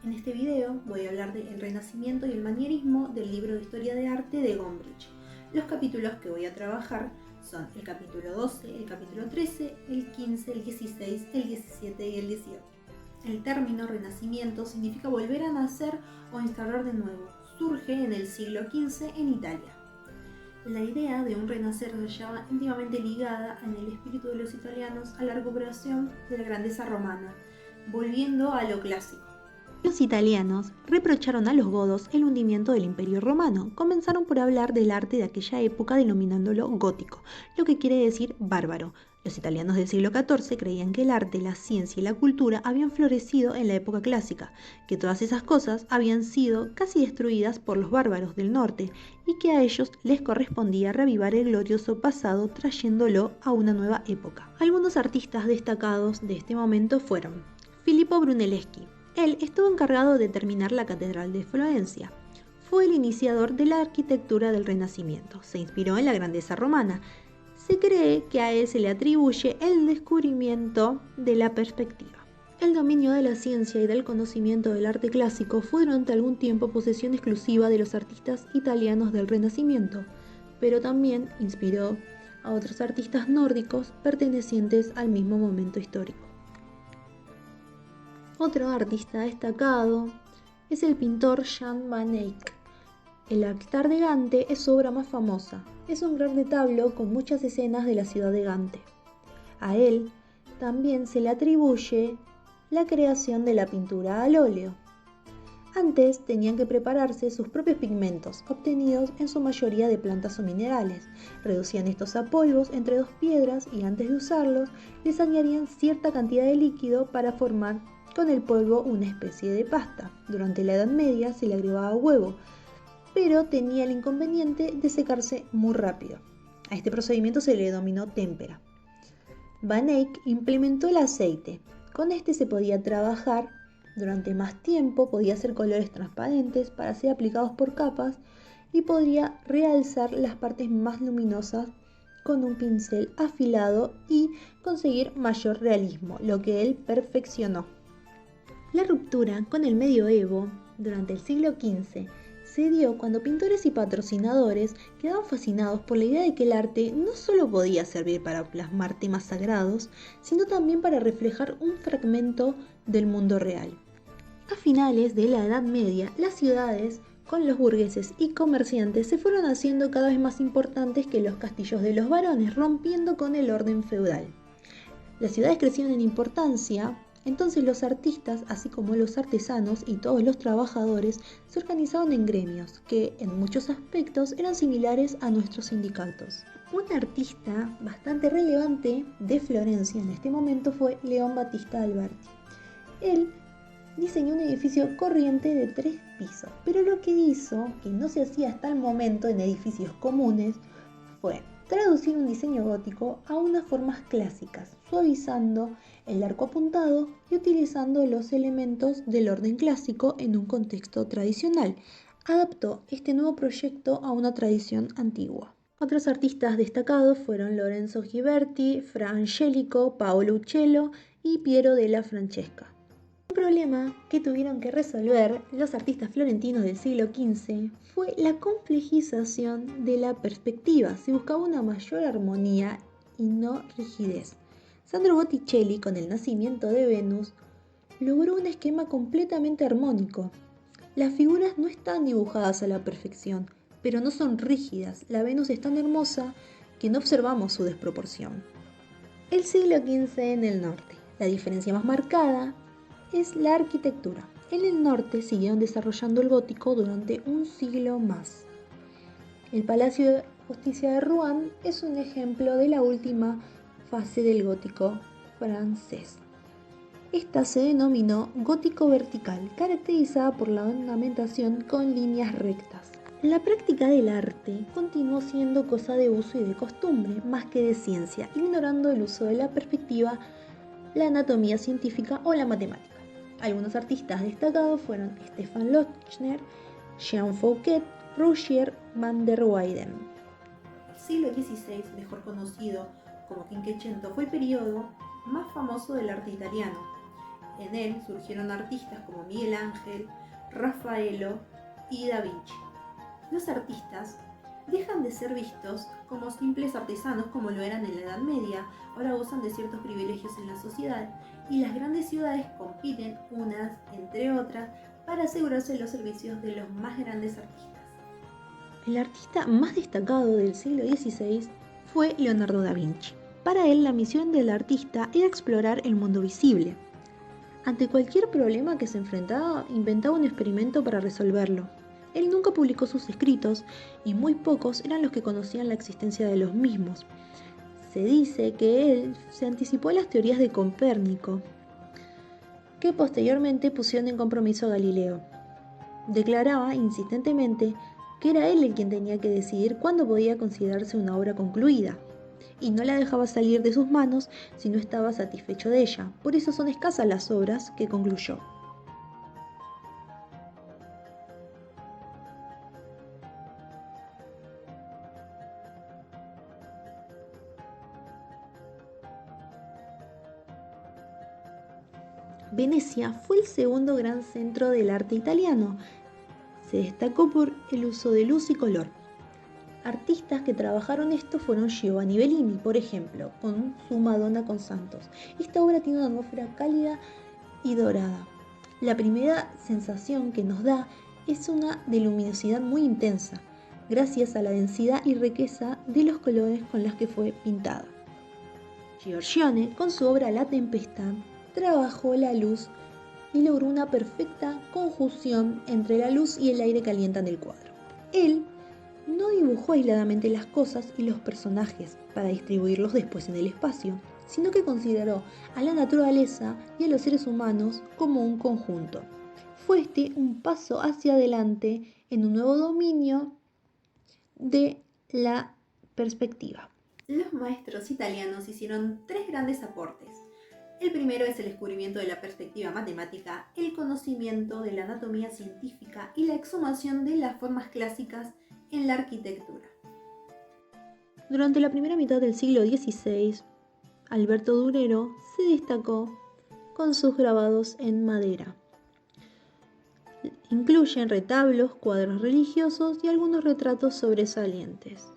En este video voy a hablar del Renacimiento y el Manierismo del libro de Historia de Arte de Gombrich. Los capítulos que voy a trabajar son el capítulo 12, el capítulo 13, el 15, el 16, el 17 y el 18. El término Renacimiento significa volver a nacer o instaurar de nuevo. Surge en el siglo XV en Italia. La idea de un renacer se hallaba íntimamente ligada en el espíritu de los italianos a la recuperación de la grandeza romana, volviendo a lo clásico. Los italianos reprocharon a los godos el hundimiento del Imperio Romano. Comenzaron por hablar del arte de aquella época denominándolo gótico, lo que quiere decir bárbaro. Los italianos del siglo XIV creían que el arte, la ciencia y la cultura habían florecido en la época clásica, que todas esas cosas habían sido casi destruidas por los bárbaros del norte y que a ellos les correspondía reavivar el glorioso pasado trayéndolo a una nueva época. Algunos artistas destacados de este momento fueron Filippo Brunelleschi. Él estuvo encargado de terminar la Catedral de Florencia. Fue el iniciador de la arquitectura del Renacimiento. Se inspiró en la grandeza romana. Se cree que a él se le atribuye el descubrimiento de la perspectiva. El dominio de la ciencia y del conocimiento del arte clásico fue durante algún tiempo posesión exclusiva de los artistas italianos del Renacimiento, pero también inspiró a otros artistas nórdicos pertenecientes al mismo momento histórico. Otro artista destacado es el pintor Jan van Eyck. El altar de Gante es su obra más famosa. Es un gran retablo con muchas escenas de la ciudad de Gante. A él también se le atribuye la creación de la pintura al óleo. Antes tenían que prepararse sus propios pigmentos, obtenidos en su mayoría de plantas o minerales. Reducían estos a polvos entre dos piedras y antes de usarlos les añadían cierta cantidad de líquido para formar con el polvo una especie de pasta. Durante la Edad Media se le agregaba huevo, pero tenía el inconveniente de secarse muy rápido. A este procedimiento se le denominó témpera. Van Eyck implementó el aceite. Con este se podía trabajar durante más tiempo, podía hacer colores transparentes para ser aplicados por capas y podría realzar las partes más luminosas con un pincel afilado y conseguir mayor realismo, lo que él perfeccionó. La ruptura con el medioevo durante el siglo XV se dio cuando pintores y patrocinadores quedaban fascinados por la idea de que el arte no solo podía servir para plasmar temas sagrados, sino también para reflejar un fragmento del mundo real. A finales de la Edad Media, las ciudades, con los burgueses y comerciantes, se fueron haciendo cada vez más importantes que los castillos de los varones, rompiendo con el orden feudal. Las ciudades crecieron en importancia. Entonces los artistas, así como los artesanos y todos los trabajadores, se organizaban en gremios, que en muchos aspectos eran similares a nuestros sindicatos. Un artista bastante relevante de Florencia en este momento fue León Battista Alberti. Él diseñó un edificio corriente de 3 pisos, pero lo que hizo, que no se hacía hasta el momento en edificios comunes, fue traducir un diseño gótico a unas formas clásicas, suavizando el arco apuntado y utilizando los elementos del orden clásico en un contexto tradicional. Adaptó este nuevo proyecto a una tradición antigua. Otros artistas destacados fueron Lorenzo Ghiberti, Fra Angelico, Paolo Uccello y Piero della Francesca. Un problema que tuvieron que resolver los artistas florentinos del siglo XV fue la complejización de la perspectiva. Se buscaba una mayor armonía y no rigidez. Sandro Botticelli, con el nacimiento de Venus, logró un esquema completamente armónico. Las figuras no están dibujadas a la perfección, pero no son rígidas. La Venus es tan hermosa que no observamos su desproporción. El siglo XV en el norte. La diferencia más marcada es la arquitectura. En el norte siguieron desarrollando el gótico durante un siglo más. El Palacio de Justicia de Rouen es un ejemplo de la última fase del gótico francés. Esta se denominó gótico vertical, caracterizada por la ornamentación con líneas rectas. La práctica del arte continuó siendo cosa de uso y de costumbre, más que de ciencia, ignorando el uso de la perspectiva, la anatomía científica o la matemática. Algunos artistas destacados fueron Stefan Lochner, Jean Fouquet, Roger van der Weyden. El siglo XVI, mejor conocido como Quinquecento, fue el periodo más famoso del arte italiano. En él surgieron artistas como Miguel Ángel, Rafaelo y Da Vinci. Los artistas dejan de ser vistos como simples artesanos como lo eran en la Edad Media, ahora gozan de ciertos privilegios en la sociedad y las grandes ciudades compiten unas entre otras para asegurarse los servicios de los más grandes artistas. El artista más destacado del siglo XVI fue Leonardo da Vinci. Para él, la misión del artista era explorar el mundo visible. Ante cualquier problema que se enfrentaba, inventaba un experimento para resolverlo. Él nunca publicó sus escritos y muy pocos eran los que conocían la existencia de los mismos. Se dice que él se anticipó a las teorías de Copérnico, que posteriormente pusieron en compromiso a Galileo. Declaraba insistentemente que era él el quien tenía que decidir cuándo podía considerarse una obra concluida, y no la dejaba salir de sus manos si no estaba satisfecho de ella. Por eso son escasas las obras que concluyó. Venecia fue el segundo gran centro del arte italiano. Se destacó por el uso de luz y color. Artistas que trabajaron esto fueron Giovanni Bellini, por ejemplo, con su Madonna con Santos. Esta obra tiene una atmósfera cálida y dorada. La primera sensación que nos da es una de luminosidad muy intensa, gracias a la densidad y riqueza de los colores con los que fue pintada. Giorgione, con su obra La Tempestad, trabajó la luz y logró una perfecta conjunción entre la luz y el aire caliente en el cuadro. Él no dibujó aisladamente las cosas y los personajes para distribuirlos después en el espacio, sino que consideró a la naturaleza y a los seres humanos como un conjunto. Fue este un paso hacia adelante en un nuevo dominio de la perspectiva. Los maestros italianos hicieron 3 grandes aportes. El primero es el descubrimiento de la perspectiva matemática, el conocimiento de la anatomía científica y la exhumación de las formas clásicas en la arquitectura. Durante la primera mitad del siglo XVI, Alberto Durero se destacó con sus grabados en madera. Incluyen retablos, cuadros religiosos y algunos retratos sobresalientes.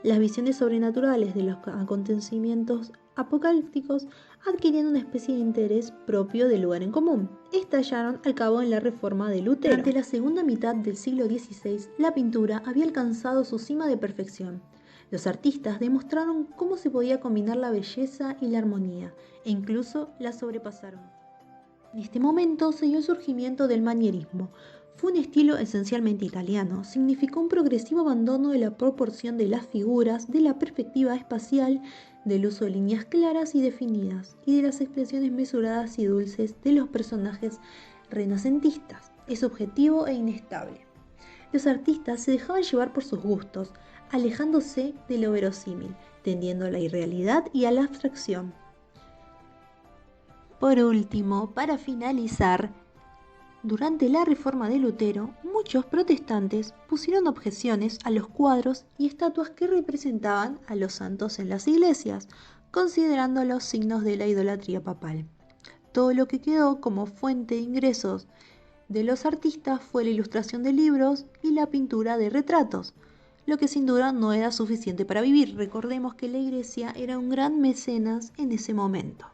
Las visiones sobrenaturales de los acontecimientos apocalípticos adquirían una especie de interés propio del lugar en común. Estallaron al cabo en la reforma de Lutero. Durante la segunda mitad del siglo XVI, la pintura había alcanzado su cima de perfección. Los artistas demostraron cómo se podía combinar la belleza y la armonía, e incluso la sobrepasaron. En este momento se dio el surgimiento del manierismo. Fue un estilo esencialmente italiano. Significó un progresivo abandono de la proporción de las figuras, de la perspectiva espacial, del uso de líneas claras y definidas, y de las expresiones mesuradas y dulces de los personajes renacentistas. Es objetivo e inestable. Los artistas se dejaban llevar por sus gustos, alejándose de lo verosímil, tendiendo a la irrealidad y a la abstracción. Por último, para finalizar, durante la reforma de Lutero, muchos protestantes pusieron objeciones a los cuadros y estatuas que representaban a los santos en las iglesias, considerándolos signos de la idolatría papal. Todo lo que quedó como fuente de ingresos de los artistas fue la ilustración de libros y la pintura de retratos, lo que sin duda no era suficiente para vivir. Recordemos que la iglesia era un gran mecenas en ese momento.